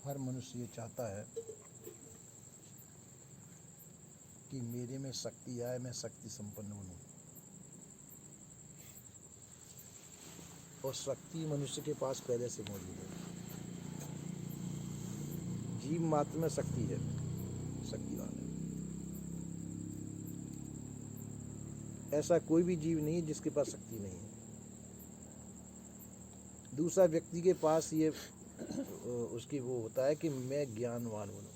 हर मनुष्य ये चाहता है कि मेरे में शक्ति आए, मैं शक्ति संपन्न बनूं। और शक्ति मनुष्य के पास पहले से मौजूद है। जीव मात्र में शक्ति है, शक्तिवान है। ऐसा कोई भी जीव नहीं है जिसके पास शक्ति नहीं है। दूसरा व्यक्ति के पास ये उसकी वो होता है कि मैं ज्ञानवान बनूं।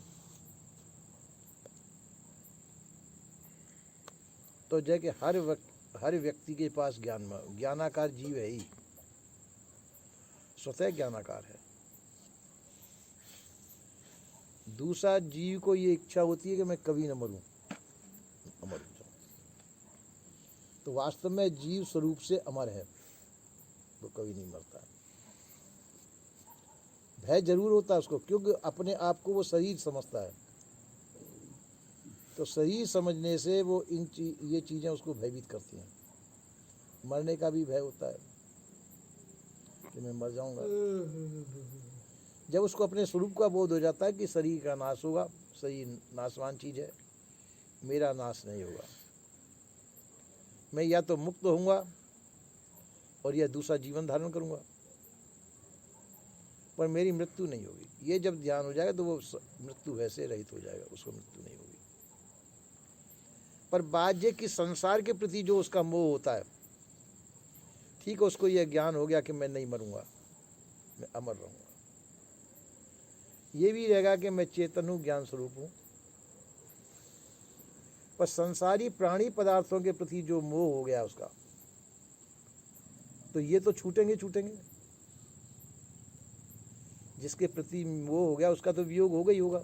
तो जय कि हर व्यक्ति के पास ज्ञानाकार जीव है ही, स्वतः ज्ञानाकार है। दूसरा जीव को ये इच्छा होती है कि मैं कभी न मरूं, अमर हो जाऊं। तो वास्तव में जीव स्वरूप से अमर है, वो कभी नहीं मरता। भय जरूर होता है उसको, क्योंकि अपने आप को वो शरीर समझता है। तो शरीर समझने से वो ये चीज़ें उसको भयभीत करती हैं। मरने का भी भय होता है कि मैं मर जाऊंगा। जब उसको अपने स्वरूप का बोध हो जाता है कि शरीर का नाश होगा, शरीर नाशवान चीज़ है, मेरा नाश नहीं होगा, मैं या तो मुक्त होऊंगा और या दूसरा जीवन धारण करूंगा, पर मेरी मृत्यु नहीं होगी। ये जब ध्यान हो जाएगा तो वो मृत्यु वैसे रहित हो जाएगा, उसको मृत्यु नहीं होगी। पर बात ये कि संसार के प्रति जो उसका मोह होता है, ठीक है, उसको यह ज्ञान हो गया कि मैं नहीं मरूंगा, मैं अमर रहूंगा। ये भी रहेगा कि मैं चेतन हूँ, ज्ञान स्वरूप हूँ। पर संसारी प्राणी पदार्थों के प्रति जो मोह हो गया उसका, तो ये तो छूटेंगे। जिसके प्रति मोह हो गया उसका तो वियोग होगा ही होगा।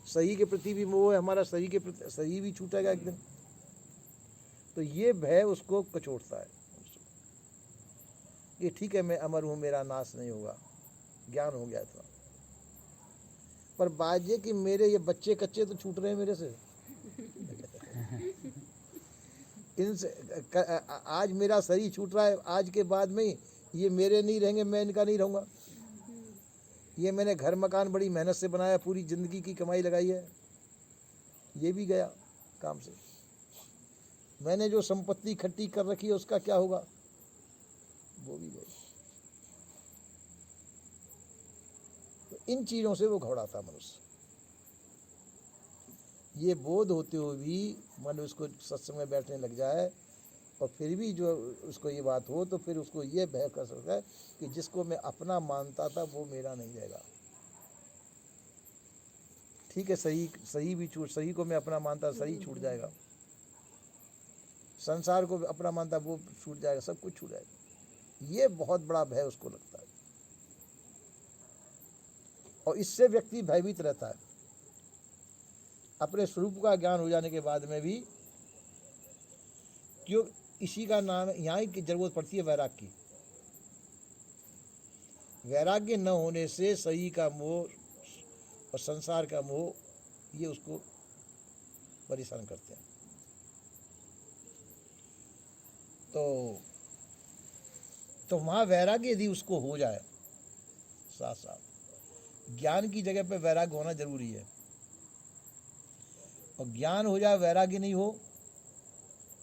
शरीर के प्रति भी मोह है हमारा, शरीर के प्रति शरीर भी छूटेगा एक दिन। तो ये भय उसको कचोटता है कि ठीक है, मैं अमर हूँ, मेरा नाश नहीं होगा, ज्ञान हो गया था। पर बात ये कि मेरे ये बच्चे कच्चे तो छूट रहे हैं मेरे से। इनसे आज मेरा शरीर छूट रहा है, आज के बाद में ये मेरे नहीं रहेंगे, मैं इनका नहीं रहूँगा। ये मैंने घर मकान बड़ी मेहनत से बनाया, पूरी ज़िंदगी की कमाई लगाई है, ये भी गया काम से। मैंने जो संपत्ति इकट्ठी कर रखी है उसका क्या होगा, वो भी गई। तो इन चीज़ों से वो घबराता मनुष्य। ये बोध होते हुए भी मन उसको सत्संग में बैठने लग जाए और फिर भी जो उसको ये बात हो, तो फिर उसको ये भय कर सकता है कि जिसको मैं अपना मानता था वो मेरा नहीं रहेगा। ठीक है, सही भी छूट, सही को मैं अपना मानता, सही छूट जाएगा। संसार को अपना मानता, वो छूट जाएगा, सब कुछ छूट जाएगा। ये बहुत बड़ा भय उसको लगता है और इससे व्यक्ति भयभीत रहता है। अपने स्वरूप का ज्ञान हो जाने के बाद में भी, क्यों, इसी का नाम यहाँ की जरूरत पड़ती है वैराग्य की। वैराग्य न होने से शरीर का मोह और संसार का मोह, ये उसको परेशान करते हैं। तो वहाँ वैराग्य यदि उसको हो जाए, साथ साथ ज्ञान की जगह पे वैराग्य होना जरूरी है। और ज्ञान हो जाए, वैराग्य नहीं हो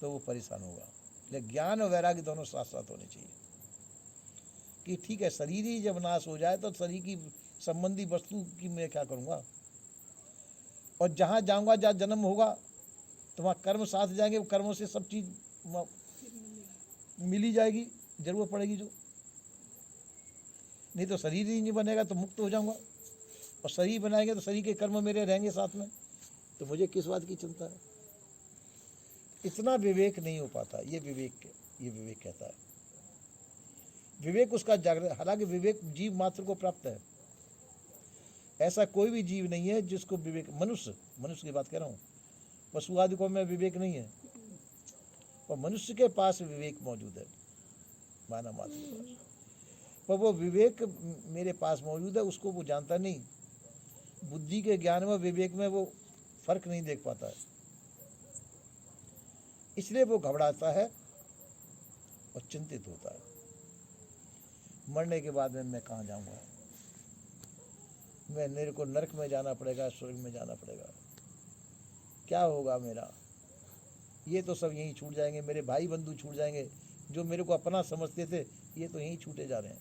तो वो परेशान होगा। लेकिन ज्ञान और वैराग्य दोनों साथ साथ होने चाहिए कि ठीक है, शरीर ही जब नाश हो जाए तो शरीर की संबंधी वस्तु की मैं क्या करूँगा। और जहाँ जाऊँगा, जहाँ जन्म होगा, तो वहाँ कर्म साथ जाएंगे, वो कर्मों से सब चीज़ मिली जाएगी, जरूरत पड़ेगी जो। नहीं तो शरीर ही नहीं बनेगा तो मुक्त हो जाऊँगा, और शरीर बनाएंगे तो शरीर के कर्म मेरे रहेंगे साथ में, तो मुझे किस बात की चिंता है। इतना विवेक नहीं हो पाता। ये विवेक कहता है। विवेक उसका जागृत, हालांकि विवेक जीव मात्र को प्राप्त है। ऐसा कोई भी जीव नहीं है जिसको विवेक, मनुष्य की बात कर रहा हूँ, पशु आदि को में विवेक नहीं है, और मनुष्य के पास विवेक मौजूद है, मानव मात्र के पास। पर वो विवेक मेरे पास मौजूद है, उसको वो जानता नहीं। बुद्धि के ज्ञान में, विवेक में वो फर्क नहीं देख पाता है, इसलिए वो घबराता है और चिंतित होता है। मरने के बाद में मैं कहाँ जाऊँगा। मेरे को नरक में जाना पड़ेगा, स्वर्ग में जाना पड़ेगा, क्या होगा मेरा? ये तो सब यहीं छूट जाएंगे, मेरे भाई बंधु छूट जाएंगे, जो मेरे को अपना समझते थे ये तो यहीं छूटे जा रहे हैं,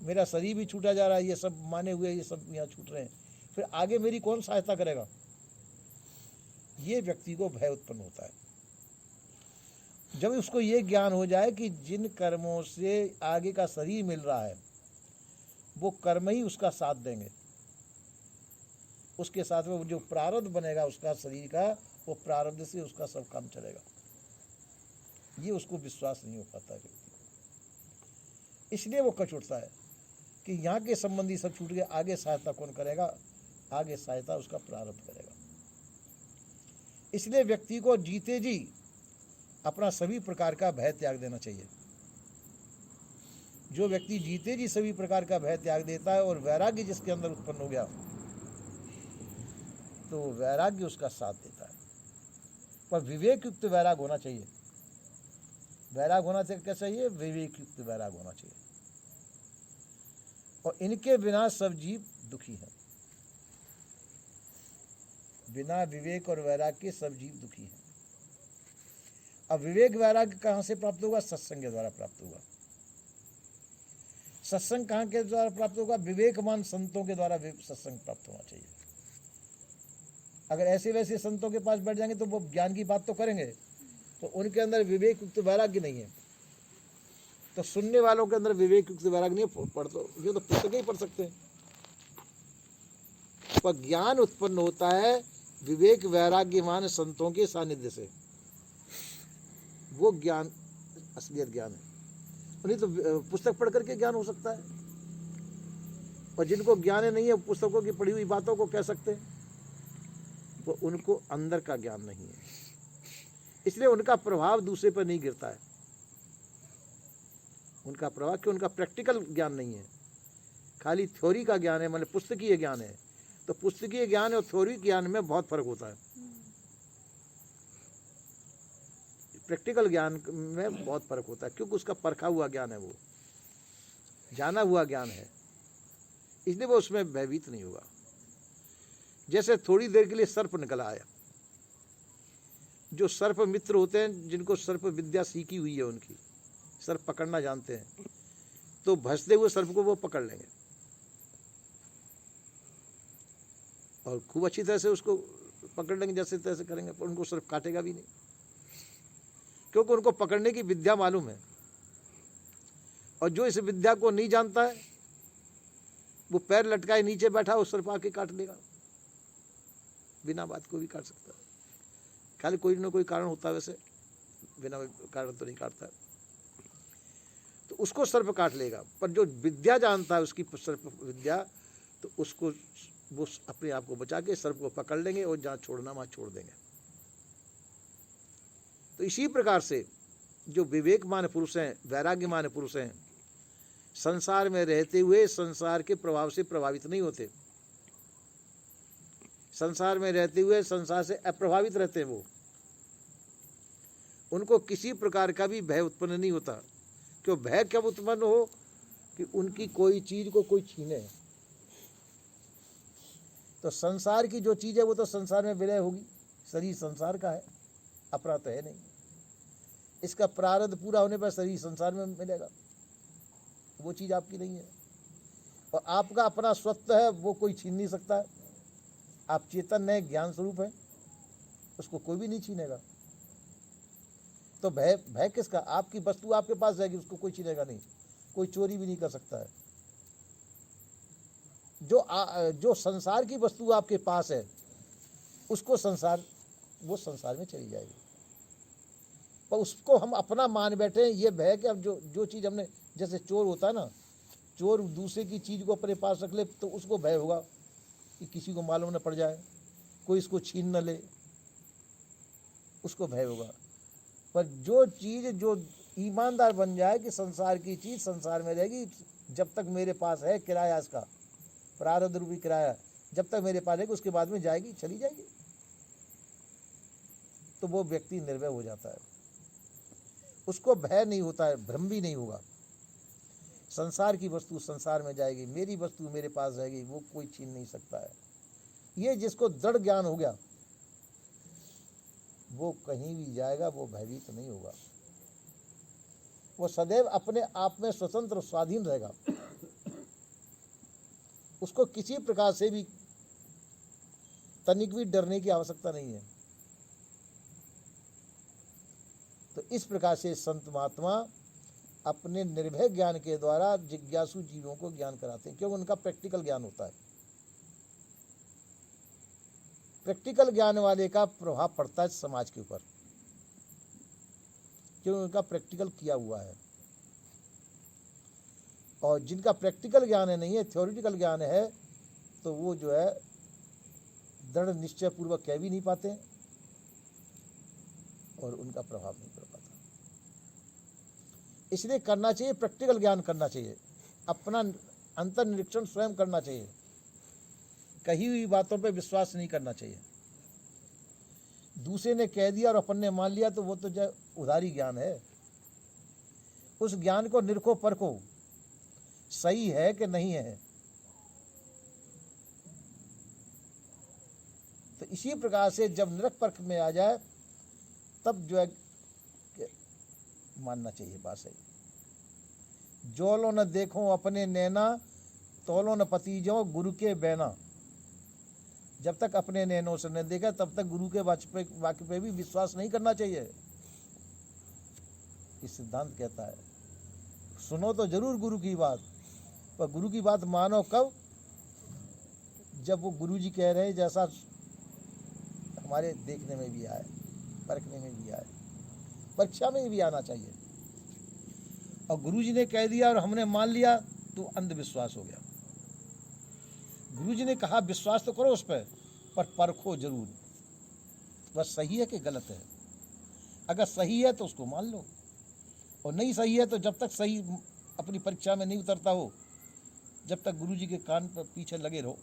मेरा शरीर भी छूटा जा रहा है, ये सब माने हुए ये सब यहाँ छूट रहे हैं, फिर आगे मेरी कौन सहायता करेगा? ये व्यक्ति को भय उत्पन्न होता है। जब उसको ये ज्ञान हो जाए कि जिन कर्मों से आगे का शरीर मिल रहा है वो कर्म ही उसका साथ देंगे, उसके साथ में जो प्रारब्ध बनेगा उसका शरीर का, वो प्रारब्ध से उसका सब काम चलेगा, ये उसको विश्वास नहीं हो पाता व्यक्ति। इसलिए वो कच उठता है कि यहाँ के संबंधी सब छूट गए, आगे सहायता कौन करेगा? आगे सहायता उसका प्रारब्ध करेगा। इसलिए व्यक्ति को जीते जी अपना सभी प्रकार का भय त्याग देना चाहिए। जो व्यक्ति जीते जी सभी प्रकार का भय त्याग देता है और वैराग्य जिसके अंदर उत्पन्न हो गया तो वैराग्य उसका साथ देता है। पर विवेक युक्त वैराग होना चाहिए। वैराग होना चाहिए, क्या चाहिए? विवेक युक्त वैराग होना चाहिए। और इनके बिना सब जीव दुखी हैं। बिना विवेक और वैराग के सब जीव दुखी हैं। अब विवेक वैराग कहाँ से प्राप्त होगा? सत्संग के द्वारा प्राप्त होगा। सत्संग कहाँ के द्वारा प्राप्त होगा? विवेकमान संतों के द्वारा सत्संग प्राप्त होना चाहिए। अगर ऐसे वैसे संतों के पास बैठ जाएंगे तो वो ज्ञान की बात तो करेंगे, तो उनके अंदर विवेक युक्त वैराग्य नहीं है। तो सुनने वालों के अंदर विवेक युक्त वैराग्य नहीं है, ये तो पुस्तकें ही पढ़ सकते हैं। पर ज्ञान उत्पन्न होता है विवेक वैराग्यमान संतों के सानिध्य से। वो ज्ञान असलियत ज्ञान है। नहीं तो पुस्तक पढ़ करके ज्ञान हो सकता है, और जिनको ज्ञान नहीं है पुस्तकों की पढ़ी हुई बातों को कह सकते हैं, वो उनको अंदर का ज्ञान नहीं है, इसलिए उनका प्रभाव दूसरे पर नहीं गिरता है। उनका प्रभाव क्यों? उनका प्रैक्टिकल ज्ञान नहीं है, खाली थ्योरी का ज्ञान है, मतलब पुस्तकीय ज्ञान है। तो पुस्तकीय ज्ञान और थ्योरी ज्ञान में बहुत फर्क होता है। प्रैक्टिकल ज्ञान में बहुत फर्क होता है, क्योंकि उसका परखा हुआ ज्ञान है, वो जाना हुआ ज्ञान है, इसलिए वो उसमें भयभीत नहीं होगा। जैसे थोड़ी देर के लिए सर्प निकल आया, जो सर्प मित्र होते हैं, जिनको सर्प विद्या सीखी हुई है, उनकी सर्प पकड़ना जानते हैं, तो भसते हुए सर्प को वो पकड़ लेंगे और खूब अच्छी तरह से उसको पकड़ लेंगे, जैसे तैसे करेंगे, पर उनको सर्प काटेगा भी नहीं, क्योंकि उनको पकड़ने की विद्या मालूम है। और जो इस विद्या को नहीं जानता है, वो पैर लटकाए नीचे बैठा, उस सर्प आके काट लेगा, बिना बात को भी काट सकता है। खाली कोई ना कोई कारण होता है, वैसे बिना कारण तो नहीं काटता, तो उसको सर्प काट लेगा। पर जो विद्या जानता है, उसकी सर्प विद्या, तो उसको वो अपने आप को बचा के सर्प को पकड़ लेंगे और जहाँ छोड़ना वहाँ छोड़ देंगे। तो इसी प्रकार से जो विवेकमान पुरुष हैं, वैराग्यमान पुरुष हैं, संसार में रहते हुए संसार के प्रभाव से प्रभावित नहीं होते। संसार में रहते हुए संसार से अप्रभावित रहते हैं। वो उनको किसी प्रकार का भी भय उत्पन्न नहीं होता। क्यों? भय कब उत्पन्न हो? कि उनकी कोई चीज को कोई छीने। तो संसार की जो चीज है वो तो संसार में विलय होगी। शरीर संसार का है, अपना तो है नहीं। इसका प्रारब्ध पूरा होने पर शरीर संसार में मिलेगा, वो चीज आपकी नहीं है। और आपका अपना स्वत्व है, वो कोई छीन नहीं सकता है। आप चेतन है, ज्ञान स्वरूप है, उसको कोई भी नहीं छीनेगा। तो भय किसका? आपकी वस्तु आपके पास जाएगी, उसको कोई छीनेगा नहीं, कोई चोरी भी नहीं कर सकता है। जो संसार की वस्तु आपके पास है, उसको वो संसार में चली जाएगी। पर उसको हम अपना मान बैठे हैं, ये भय कि अब जो चीज़ हमने, जैसे चोर होता है ना, चोर दूसरे की चीज़ को अपने पास रख ले तो उसको भय होगा कि किसी को मालूम न पड़ जाए, कोई इसको छीन न ले, उसको भय होगा। पर जो चीज़ जो ईमानदार बन जाए कि संसार की चीज़ संसार में रहेगी, जब तक मेरे पास है किराया, इसका प्रारब्ध रूपी किराया, जब तक मेरे पास है, उसके बाद में जाएगी, चली जाएगी, तो वो व्यक्ति निर्भय हो जाता है। उसको भय नहीं होता है, भ्रम भी नहीं होगा। संसार की वस्तु संसार में जाएगी, मेरी वस्तु मेरे पास रहेगी, वो कोई छीन नहीं सकता है। ये जिसको दृढ़ ज्ञान हो गया वो कहीं भी जाएगा, वो भयभीत नहीं होगा, वो सदैव अपने आप में स्वतंत्र स्वाधीन रहेगा। उसको किसी प्रकार से भी तनिक भी डरने की आवश्यकता नहीं है। तो इस प्रकार से संत महात्मा अपने निर्भय ज्ञान के द्वारा जिज्ञासु जीवों को ज्ञान कराते हैं, क्योंकि उनका प्रैक्टिकल ज्ञान होता है। प्रैक्टिकल ज्ञान वाले का प्रभाव पड़ता है समाज के ऊपर, क्योंकि उनका प्रैक्टिकल किया हुआ है। और जिनका प्रैक्टिकल ज्ञान है नहीं है, थ्योरेटिकल ज्ञान है, तो वो जो है दृढ़ निश्चय पूर्वक कह भी नहीं पाते और उनका प्रभाव नहीं पड़ पाता। इसलिए करना चाहिए, प्रैक्टिकल ज्ञान करना चाहिए, अपना अंतर्निरीक्षण स्वयं करना चाहिए, कही हुई बातों पे विश्वास नहीं करना चाहिए। दूसरे ने कह दिया और अपन ने मान लिया तो वो तो जो उधारी ज्ञान है। उस ज्ञान को निरखो परखो, सही है कि नहीं है। तो इसी प्रकार से जब निरख परख में आ जाए तब जो है मानना चाहिए बात सही। जो लो न देखो अपने नैना, तोलो न पति जो गुरु के बैना। जब तक अपने नैनों से न देखा तब तक गुरु के वाक्य पे भी विश्वास नहीं करना चाहिए। इस सिद्धांत कहता है सुनो तो जरूर गुरु की बात, पर गुरु की बात मानो कब? जब वो गुरु जी कह रहे हैं, जैसा हमारे देखने में भी आए, परखने में भी आए, परीक्षा में भी आना चाहिए। और गुरु जी ने कह दिया और हमने मान लिया तो अंधविश्वास हो गया। गुरु जी ने कहा विश्वास तो करो उस पर, पर परखो जरूर, वह सही है कि गलत है। अगर सही है तो उसको मान लो, और नहीं सही है तो जब तक सही अपनी परीक्षा में नहीं उतरता हो, जब तक गुरु जी के कान पर पीछे लगे रहो।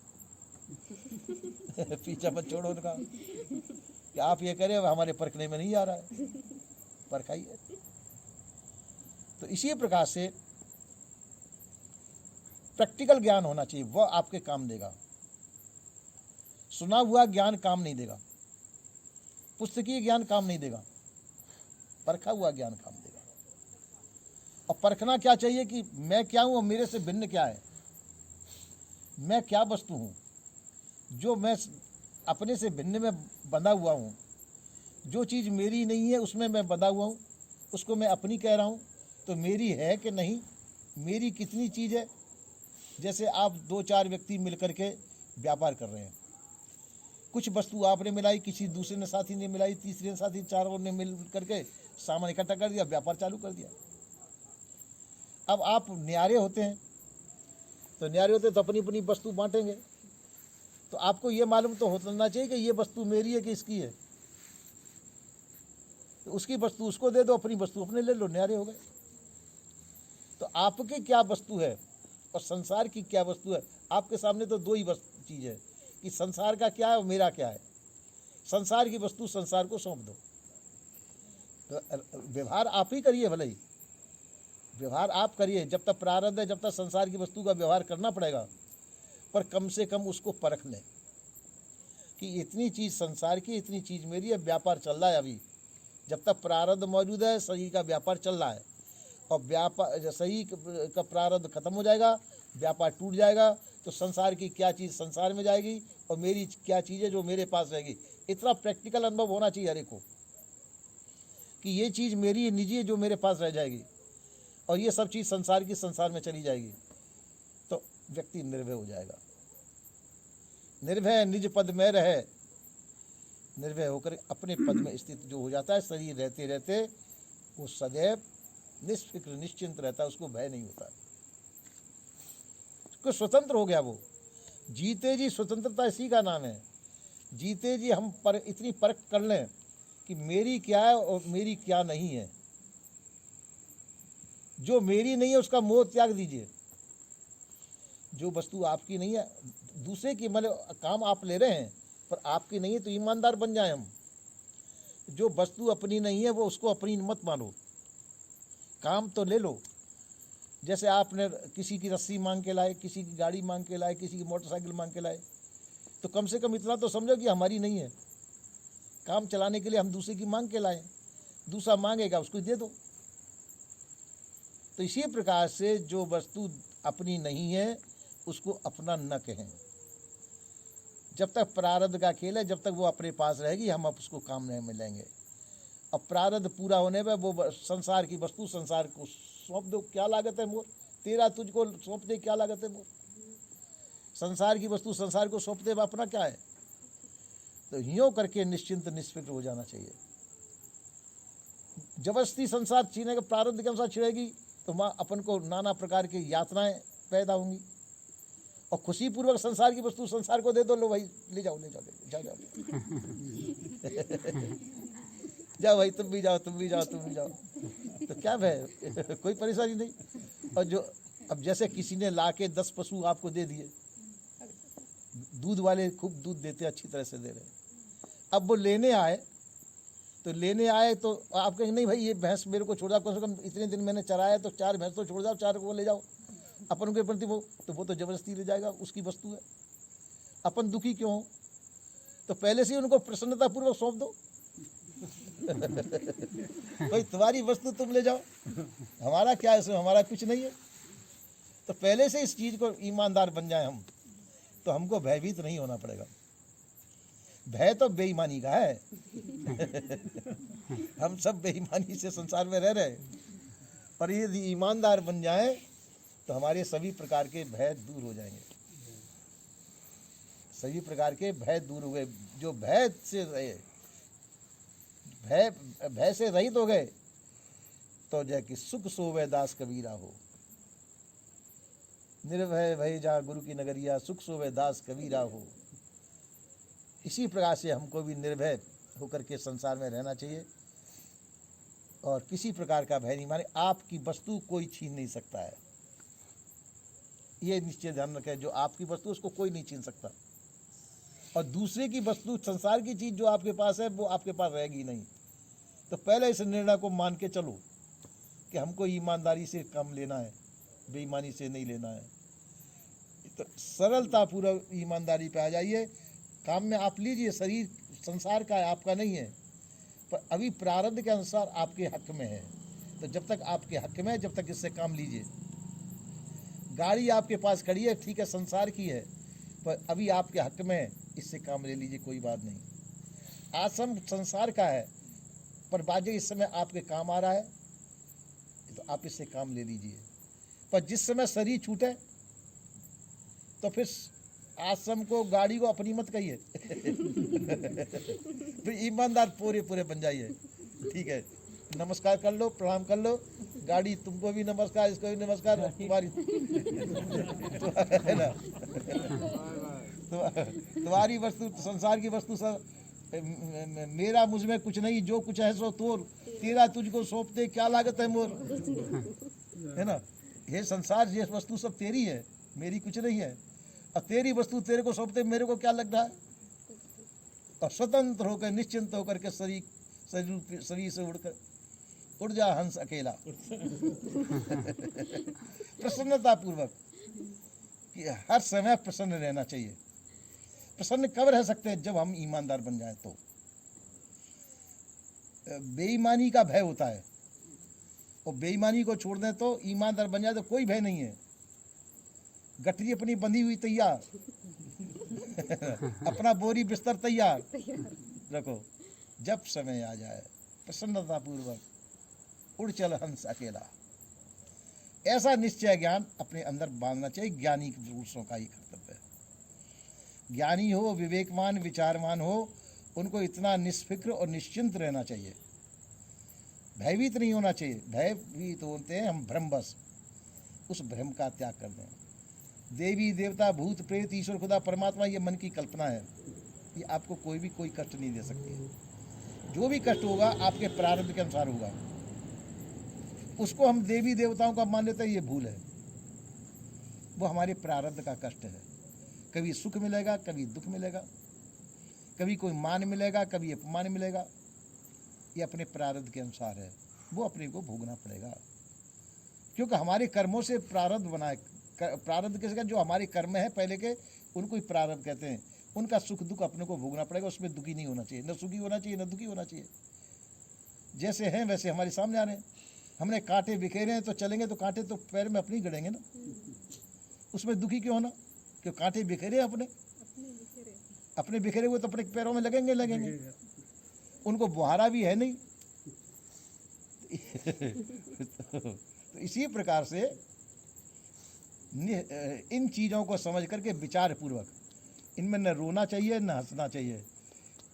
पीछा मत छोड़ो उनका कि आप ये करें हमारे परखने में नहीं आ रहा है, परखाइए। तो इसी प्रकार से प्रैक्टिकल ज्ञान होना चाहिए, वह आपके काम देगा। सुना हुआ ज्ञान काम नहीं देगा, पुस्तकीय ज्ञान काम नहीं देगा, परखा हुआ ज्ञान काम देगा। और परखना क्या चाहिए कि मैं क्या हूं और मेरे से भिन्न क्या है, मैं क्या वस्तु हूं, जो मैं अपने से भिन्न में बंधा हुआ हूं, जो चीज़ मेरी नहीं है उसमें मैं बंधा हुआ हूं, उसको मैं अपनी कह रहा हूं, तो मेरी है कि नहीं, मेरी कितनी चीज़ है। जैसे आप 2-4 व्यक्ति मिलकर के व्यापार कर रहे हैं, कुछ वस्तु आपने मिलाई, किसी दूसरे ने साथी ने मिलाई, तीसरे ने साथी, 4 ने मिल करके सामान इकट्ठा कर दिया, व्यापार चालू कर दिया। अब आप न्यारे होते हैं, तो न्यारे होते तो अपनी अपनी वस्तु बांटेंगे, तो आपको ये मालूम तो होना चाहिए कि ये वस्तु मेरी है कि इसकी है। तो उसकी वस्तु उसको दे दो, अपनी वस्तु अपने ले लो, न्यारे हो गए। तो आपकी क्या वस्तु है और संसार की क्या वस्तु है? आपके सामने तो 2 ही चीज़ है कि संसार का क्या है और मेरा क्या है। संसार की वस्तु संसार को सौंप दो, तो व्यवहार आप ही करिए, भले ही व्यवहार आप करिए। जब तक प्रारब्ध है, जब तक संसार की वस्तु का व्यवहार करना पड़ेगा, पर कम से कम उसको परख लें कि इतनी चीज़ संसार की, इतनी चीज़ मेरी है। व्यापार चल रहा है अभी, जब तक प्रारब्ध मौजूद है शरीर का व्यापार चल रहा है, और व्यापार शरीर का प्रारब्ध खत्म हो जाएगा, व्यापार टूट जाएगा, तो संसार की क्या चीज़ संसार में जाएगी और मेरी क्या चीज़ है जो मेरे पास रहेगी। इतना प्रैक्टिकल अनुभव होना चाहिए हर एक को कि ये चीज़ मेरी निजी है जो मेरे पास रह जाएगी, और ये सब चीज़ संसार की संसार में चली जाएगी। तो व्यक्ति निर्भय हो जाएगा। निर्भय निज पद में रहे, निर्भय होकर अपने पद में स्थित जो हो जाता है, शरीर रहते रहते वो सदैव निष्फिक्र निश्चिंत रहता है, उसको भय नहीं होता, उसको स्वतंत्र हो गया। वो जीते जी स्वतंत्रता इसी का नाम है। जीते जी हम इतनी परख कर लें कि मेरी क्या है और मेरी क्या नहीं है। जो मेरी नहीं है उसका मोह त्याग दीजिए। जो वस्तु आपकी नहीं है, दूसरे की, मतलब काम आप ले रहे हैं पर आपकी नहीं है, तो ईमानदार बन जाए हम। जो वस्तु अपनी नहीं है वो उसको अपनी मत मानो, काम तो ले लो जैसे आपने किसी की रस्सी मांग के लाए, किसी की गाड़ी मांग के लाए, किसी की मोटरसाइकिल मांग के लाए, तो कम से कम इतना तो समझो कि हमारी नहीं है। काम चलाने के लिए हम दूसरे की मांग के लाए, दूसरा मांगेगा उसको दे दो। तो इसी प्रकार से जो वस्तु अपनी नहीं है उसको अपना न कहें। जब तक प्रारब्ध का खेल है, जब तक वो अपने पास रहेगी, हम अब उसको काम नहीं मिलेंगे। अब प्रारब्ध पूरा होने पर वो संसार की वस्तु संसार को सौंप दो, क्या लागत है मोर, तेरा तुझको सौंप दे, क्या लागत है मोर। संसार की वस्तु संसार को सौंप दे, अपना क्या है। तो यूँ करके निश्चिंत निष्फिक्र हो जाना चाहिए। जबरदस्ती संसार छीने के प्रारब्ध के अनुसार छिड़ेगी तो वहाँ अपन को नाना प्रकार की यातनाएं पैदा होंगी। और खुशी पूर्वक संसार की वस्तु संसार को दे दो, लो भाई ले जाओ ले जाओ ले जाओ जाओ जाओ भाई, तुम भी जाओ तुम भी जाओ तुम भी जाओ, तो क्या भय कोई परेशानी नहीं। और जो अब जैसे किसी ने लाके 10 पशु आपको दे दिए, दूध वाले खूब दूध देते, अच्छी तरह से दे रहे, अब वो लेने आए तो आप कहेंगे नहीं भाई ये भैंस मेरे को छोड़ जाओ, कम से कम इतने दिन मैंने चराया तो 4 भैंस तो छोड़ जाओ, 4 को ले जाओ अपन के प्रति। वो तो जबरदस्ती ले जाएगा, उसकी वस्तु है। अपन दुखी क्यों हो, तो पहले से ही उनको प्रसन्नतापूर्वक सौंप दो भाई तुम्हारी वस्तु तुम ले जाओ, हमारा क्या है इसमें, हमारा कुछ नहीं है। तो पहले से इस चीज को ईमानदार बन जाए हम, तो हमको भयभीत नहीं होना पड़ेगा। भय तो बेईमानी का है हम सब बेईमानी से संसार में रह रहे, पर यदि ईमानदार बन जाए तो हमारे सभी प्रकार के भय दूर हो जाएंगे। सभी प्रकार के भय दूर हो गए। जो भय से रहे, भय से रहित हो गए तो जय कि सुख सोवे दास कबीरा हो। निर्भय भय जा गुरु की नगरिया, सुख सोवे दास कबीरा हो। इसी प्रकार से हमको भी निर्भय होकर के संसार में रहना चाहिए और किसी प्रकार का भय नहीं माने। आपकी वस्तु कोई छीन नहीं सकता है, ये निश्चय ध्यान रखें। जो आपकी वस्तु उसको कोई नहीं छीन सकता, और दूसरे की वस्तु संसार की चीज जो आपके पास है वो आपके पास रहेगी नहीं। तो पहले इस निर्णय को मान के चलो कि हमको ईमानदारी से काम लेना है, बेईमानी से नहीं लेना है। तो सरलता पूर्वक ईमानदारी पे आ जाइए। काम में आप लीजिए, शरीर संसार का है, आपका नहीं है, पर अभी प्रारब्ध के अनुसार आपके हक में है। तो जब तक आपके हक में है, जब तक इससे काम लीजिए। गाड़ी आपके पास खड़ी है, ठीक है, संसार की है, पर अभी आपके हक में है, इससे काम ले लीजिए, कोई बात नहीं। आश्रम संसार का है, पर बाजे इस समय आपके काम आ रहा है, तो आप इससे काम ले लीजिए। पर जिस समय शरीर छूटे तो फिर आश्रम को गाड़ी को अपनी मत कहिए फिर ईमानदार पूरे बन जाइए। ठीक है, नमस्कार कर लो, प्रणाम कर लो, गाड़ी तुमको भी नमस्कार, इसको भी नमस्कार, तुम्हारी है ना तुम्हारी वस्तु संसार की वस्तु सब मेरा मुझ में कुछ नहीं, जो कुछ है सो तोर, तेरा तुझको सौंप दे, क्या लागत है मोर। है ना, ये संसार ये वस्तु सब तेरी है, मेरी कुछ नहीं है। और तेरी वस्तु तेरे को सौंपते मेरे को क्या लग रहा है। और स्वतंत्र होकर निश्चिंत होकर के शरीर से उड़ जा हंस अकेला प्रसन्नता पूर्वक, कि हर समय प्रसन्न रहना चाहिए। प्रसन्न कब रह सकते हैं, जब हम ईमानदार बन जाएं। तो बेईमानी का भय होता है, और बेईमानी को छोड़ दें तो ईमानदार बन जाए तो कोई भय नहीं है। गठरी अपनी बंधी हुई तैयार अपना बोरी बिस्तर तैयार रखो, जब समय आ जाए प्रसन्नता पूर्वक उड़ चल हंस अकेला। ऐसा निश्चय ज्ञान अपने अंदर बांधना चाहिए। ज्ञानी पुरुषों का ही कर्तव्य है। ज्ञानी हो, विवेकवान, विचारवान हो, उनको इतना निष्फिक्र और निश्चिंत रहना चाहिए, भयभीत नहीं होना चाहिए। भयभीत होते हैं हम भ्रमवश, उस भ्रम का त्याग कर दें। देवी देवता भूत प्रेत ईश्वर खुदा परमात्मा ये मन की कल्पना है, ये आपको कोई भी कोई कष्ट नहीं दे सकती है। जो भी कष्ट होगा आपके प्रारब्ध के अनुसार होगा। उसको हम देवी देवताओं का मान लेते हैं, ये भूल है। वो हमारे प्रारब्ध का कष्ट है। कभी सुख मिलेगा, कभी दुख मिलेगा, कभी कोई मान मिलेगा, कभी अपमान मिलेगा। ये अपने प्रारब्ध के अनुसार है, वो अपने को भोगना पड़ेगा। क्योंकि हमारे कर्मों से प्रारब्ध बनाए, प्रारब्ध किसका, जो हमारे कर्म है पहले के, उनको ही प्रारब्ध कहते हैं। उनका सुख दुख अपने को भोगना पड़ेगा, उसमें दुखी नहीं होना चाहिए, न सुखी होना चाहिए न दुखी होना चाहिए। जैसे हैं वैसे हमारे सामने आ रहे हैं। हमने कांटे बिखेरे हैं तो चलेंगे तो कांटे तो पैर में अपनी गड़ेंगे ना, उसमें दुखी क्यों होना, क्यों कांटे बिखेरे अपने बिखेरे हुए तो अपने पैरों में लगेंगे। उनको बुहारा भी है नहीं। तो इसी प्रकार से इन चीज़ों को समझ करके विचार पूर्वक, इनमें न रोना चाहिए न हंसना चाहिए,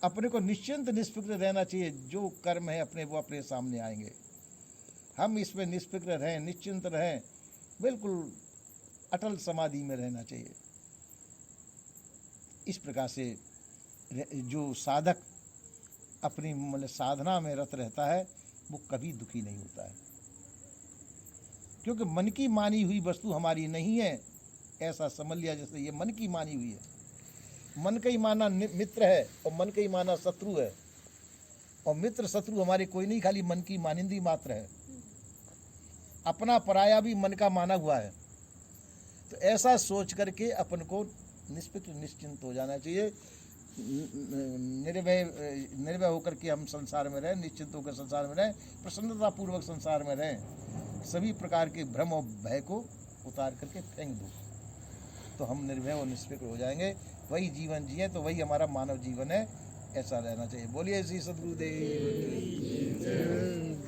अपने को निश्चिंत निष्फिक्र रहना चाहिए। जो कर्म है अपने वो अपने सामने आएंगे, हम इसमें निष्फिक्र रहें, निश्चिंत रहें, बिल्कुल अटल समाधि में रहना चाहिए। इस प्रकार से जो साधक अपनी मतलब साधना में रत रहता है वो कभी दुखी नहीं होता है, क्योंकि मन की मानी हुई वस्तु हमारी नहीं है, ऐसा समझ लिया। जैसे ये मन की मानी हुई है, मन का ही माना मित्र है और मन का ही माना शत्रु है, और मित्र शत्रु हमारे कोई नहीं, खाली मन की मानिंदी मात्र है। अपना पराया भी मन का माना हुआ है। तो ऐसा सोच करके अपन को निष्फिक्र निश्चिंत हो जाना चाहिए। निर्भय होकर के हम संसार में रहें, निश्चिंत होकर संसार में रहें, प्रसन्नता पूर्वक संसार में रहें। सभी प्रकार के भ्रम और भय को उतार करके फेंक दो तो हम निर्भय और निष्फिक्र हो जाएंगे। वही जीवन जिए तो वही हमारा मानव जीवन है, ऐसा रहना चाहिए। बोलिए श्री सद्गुरुदेव की जय।